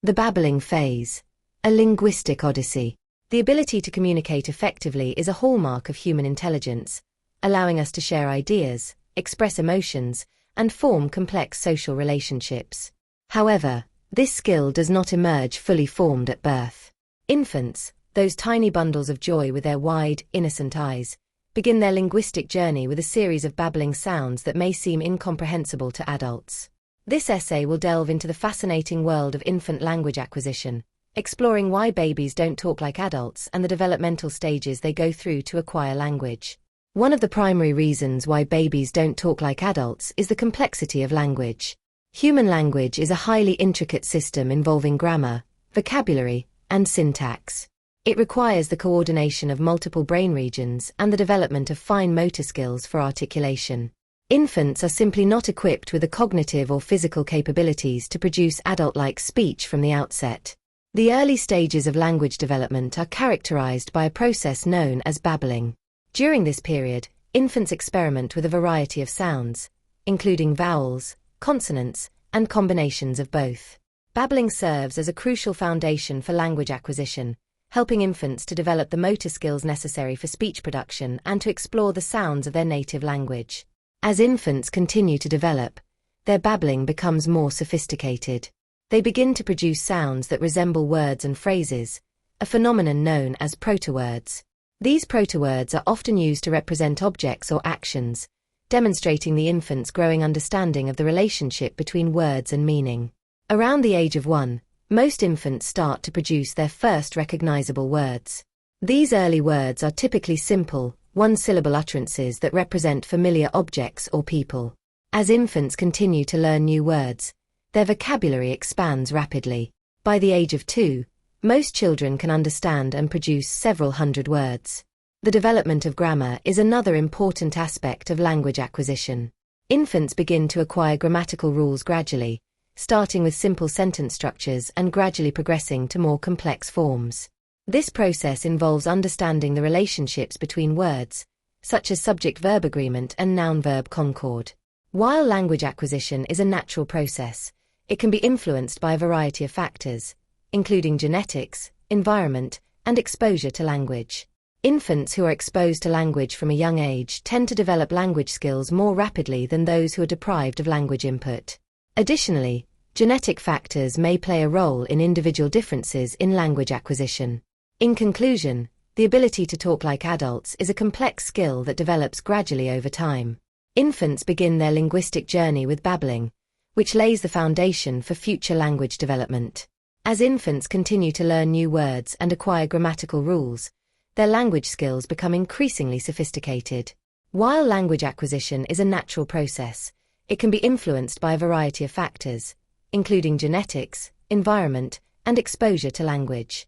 The babbling phase. A linguistic odyssey. The ability to communicate effectively is a hallmark of human intelligence, allowing us to share ideas, express emotions, and form complex social relationships. However, this skill does not emerge fully formed at birth. Infants, those tiny bundles of joy with their wide, innocent eyes, begin their linguistic journey with a series of babbling sounds that may seem incomprehensible to adults. This essay will delve into the fascinating world of infant language acquisition, exploring why babies don't talk like adults and the developmental stages they go through to acquire language. One of the primary reasons why babies don't talk like adults is the complexity of language. Human language is a highly intricate system involving grammar, vocabulary, and syntax. It requires the coordination of multiple brain regions and the development of fine motor skills for articulation. Infants are simply not equipped with the cognitive or physical capabilities to produce adult-like speech from the outset. The early stages of language development are characterized by a process known as babbling. During this period, infants experiment with a variety of sounds, including vowels, consonants, and combinations of both. Babbling serves as a crucial foundation for language acquisition, helping infants to develop the motor skills necessary for speech production and to explore the sounds of their native language. As infants continue to develop, their babbling becomes more sophisticated. They begin to produce sounds that resemble words and phrases, a phenomenon known as proto-words. These proto-words are often used to represent objects or actions, demonstrating the infant's growing understanding of the relationship between words and meaning. Around the age of 1, most infants start to produce their first recognizable words. These early words are typically simple, one-syllable utterances that represent familiar objects or people. As infants continue to learn new words, their vocabulary expands rapidly. By the age of 2, most children can understand and produce several hundred words. The development of grammar is another important aspect of language acquisition. Infants begin to acquire grammatical rules gradually, starting with simple sentence structures and gradually progressing to more complex forms. This process involves understanding the relationships between words, such as subject-verb agreement and noun-verb concord. While language acquisition is a natural process, it can be influenced by a variety of factors, including genetics, environment, and exposure to language. Infants who are exposed to language from a young age tend to develop language skills more rapidly than those who are deprived of language input. Additionally, genetic factors may play a role in individual differences in language acquisition. In conclusion, the ability to talk like adults is a complex skill that develops gradually over time. Infants begin their linguistic journey with babbling, which lays the foundation for future language development. As infants continue to learn new words and acquire grammatical rules, their language skills become increasingly sophisticated. While language acquisition is a natural process, it can be influenced by a variety of factors, including genetics, environment, and exposure to language.